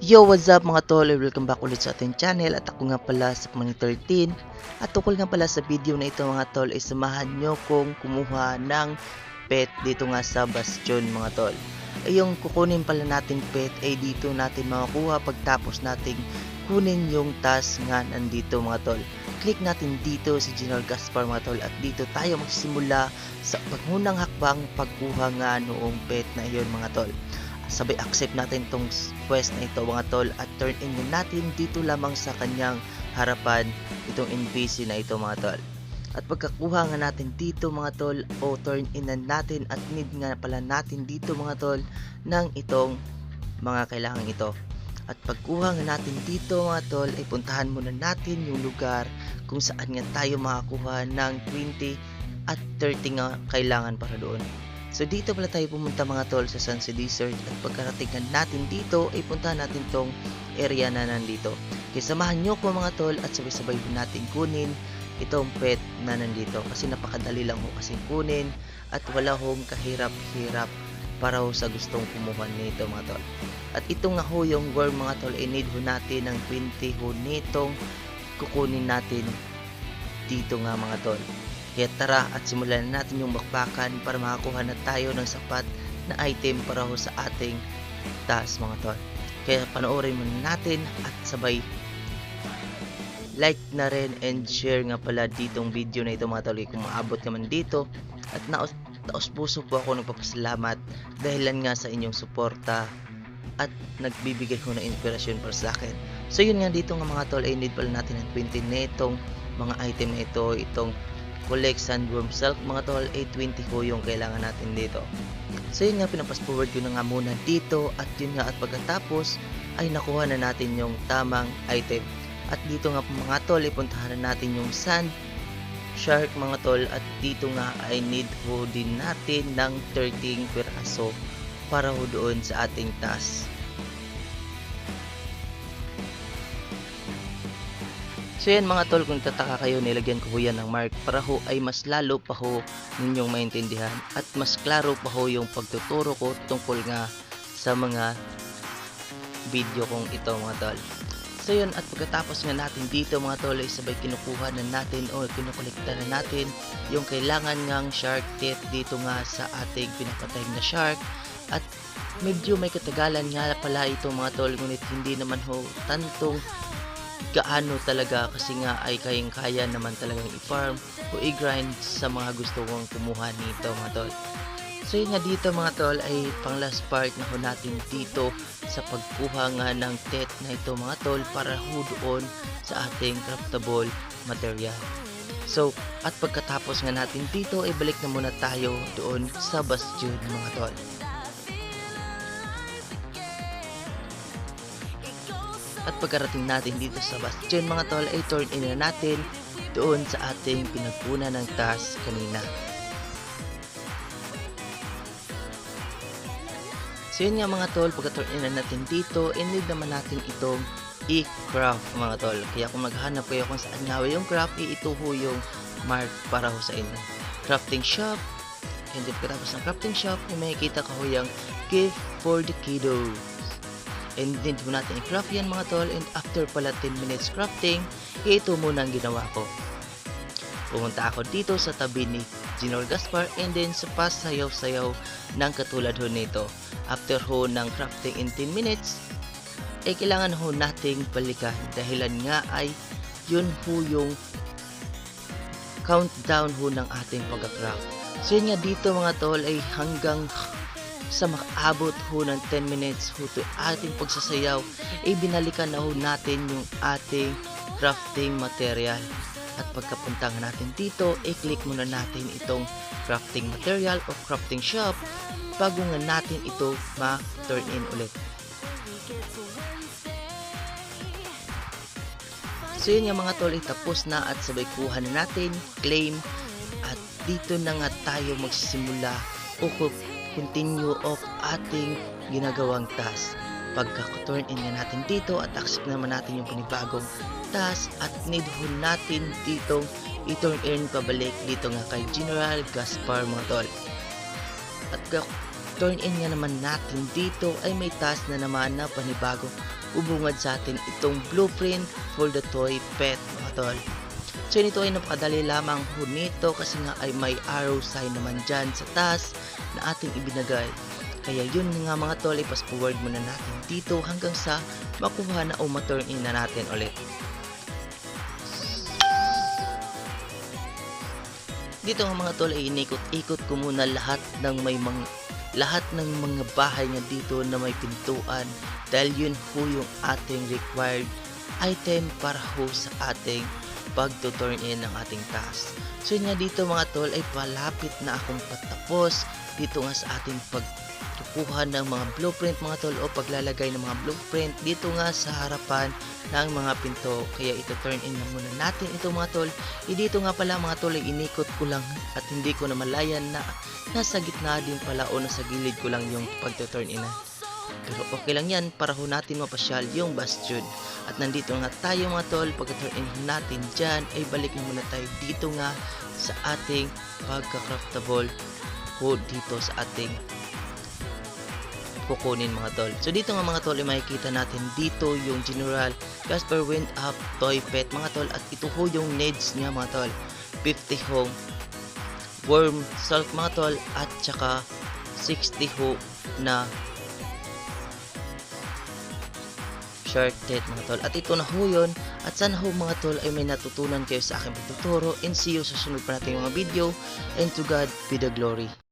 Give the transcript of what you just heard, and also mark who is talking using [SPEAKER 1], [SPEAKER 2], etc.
[SPEAKER 1] Yo, what's up mga tol? Welcome back ulit sa ating channel at ako nga pala sa Pamangin 13. At tukol nga pala sa video na ito mga tol ay samahan nyo kong kumuha ng pet dito nga sa Bastion mga tol. Ay yung kukunin pala natin pet ay dito natin makakuha pagtapos nating kunin yung task nga nandito mga tol. Click natin dito si General Gaspar mga tol at dito tayo magsisimula sa pangunang hakbang pagkuha nga noong pet na iyon mga tol. Sabay accept natin tong quest na ito mga tol at turn in natin dito lamang sa kanyang harapan itong NPC na ito mga tol. At pagkakuha nga natin dito mga tol o turn in natin at need nga pala natin dito mga tol ng itong mga kailangan ito. At pagkuha nga natin dito mga tol ay puntahan muna natin yung lugar kung saan nga tayo makakuha ng 20 at 30 nga kailangan para doon. So dito pala tayo pumunta mga tol sa Sunset Desert at pagkarating natin dito ay puntahan natin tong area na nandito. Kaya samahan nyo ko mga tol at sabay-sabay natin kunin itong pet na nandito kasi napakadali lang ho kasi kunin at wala hong kahirap-hirap para ho sa gustong kumuha nito mga tol. At ito nga ho yung worm mga tol ay need ho natin ng 20 ho nitong kukunin natin dito nga mga tol. Kaya tara at simulan na natin yung bakbakan para makakuha na tayo ng sapat na item para ho sa ating task mga tol. Kaya panoorin muna natin at sabay like na rin and share nga pala ditong video na ito mga tol kung maabot naman dito. At taos puso po ako nagpapasalamat dahilan nga sa inyong suporta at nagbibigay ho ng inspirasyon para sa akin. So yun nga dito nga mga tol ay need pala natin ng 20 netong mga item na ito, itong collect sandworm silk mga tol ay 20 ho yung kailangan natin dito. So yun nga pinapas forward ko na nga muna dito at yun nga at pagkatapos ay nakuha na natin yung tamang item. At dito nga mga tol ipuntahan na natin yung sand shark mga tol at dito nga ay need ho din natin ng 13 piraso para ho doon sa ating task. So yan mga tol, kung tataka kayo nilagyan ko yan ng mark para ho ay mas lalo pa ho ninyong maintindihan at mas klaro pa ho yung pagtuturo ko tungkol nga sa mga video kong ito mga tol. So yun at pagkatapos nga natin dito mga tol ay sabay kinukuha na natin o kinukolekta na natin yung kailangan ngang shark teeth dito nga sa ating pinapatay na shark. At medyo may katagalan nga pala ito mga tol ngunit hindi naman ho tantong gaano talaga kasi nga ay kayang-kaya naman talagang i-farm o i-grind sa mga gusto kong kumuha nito mga tol. So yun nga dito mga tol ay pang last part na ho natin dito sa pagkuha nga ng teeth na ito mga tol para ho doon sa ating craftable material. So at pagkatapos nga natin dito ay balik na muna tayo doon sa Bastion mga tol. At pagkarating natin dito sa Bastion mga tol ay turn in na natin doon sa ating pinagpuna ng task kanina. So yun nga mga tol, pagka-turn in na natin dito, need naman natin itong i-craft mga tol. Kaya kung maghanap kayo kung saan nga yung craft, ito ho yung mark para ho sa inyo. Crafting shop, and then pagkatapos ng crafting shop, may makikita ka ho yung gift for the kiddos. And then po natin i-craft yan mga tol, and after pala 10 minutes crafting, ito muna ang ginawa ko. Pumunta ako dito sa tabi ni General Gaspar and then sa pasayaw-sayaw ng katulad ho nito. After ho ng crafting in 10 minutes, ay kailangan ho nating balikan dahilan nga ay yun ho yung countdown ho ng ating pagka-craft. So yun nga dito mga tol ay hanggang sa makaabot ho ng 10 minutes ho to ating pagsasayaw ay binalikan na ho natin yung ating crafting material. At pagkapunta natin dito i-click muna natin itong crafting material o crafting shop bago nga natin ito ma-turn in ulit. So yun nga mga tol, tapos na at sabay kuha na natin, claim at dito na nga tayo magsisimula o continue of ating ginagawang task. Pagka-turn in na natin dito at accept naman natin yung panibagong task at need ho natin ditong i-turn in pabalik dito nga kay General Gaspar mga tol. At turn in nga naman natin dito ay may task na naman na panibago ubungad sa atin itong blueprint for the toy pet mga tol. So nito ay napakadali lamang ho nito kasi nga ay may arrow sign naman dyan sa task na ating ibinagay. Kaya yun nga mga tol, i-fast forward muna natin dito hanggang sa makuha na o ma-turn in na natin ulit. Dito nga mga tol ay inikot-ikot ko muna lahat ng mga bahay nga dito na may pintuan dahil yun ho yung ating required item para ho sa ating pag-turn in ng ating task. So yun nga dito mga tol ay palapit na akong patapos dito nga sa ating pagkukuha ng mga blueprint mga tol o paglalagay ng mga blueprint dito nga sa harapan ng mga pinto. Kaya ito turn in na muna natin ito mga tol. Dito nga pala mga tol ay inikot ko lang at hindi ko na malayan na nasa gitna din pala o nasa gilid ko lang yung pag-turn in. Pero okay lang yan para ho natin mapasyal yung bastion. At nandito nga tayo mga tol, pag-turn in natin dyan ay balik na muna tayo dito nga sa ating pagka-craftable ho dito sa ating kukunin mga tol. So dito nga mga tol ay makikita natin dito yung General Casper Wind Up Toy Pet mga tol at ito ho yung needs niya mga tol. 50 ho worm salt mga tol at saka 60 ho na shark teeth mga tol. At ito na ho yun. At sana ho mga tol ay may natutunan kayo sa aking pagtuturo and see you sa sunod pa nating mga video and to God be the glory.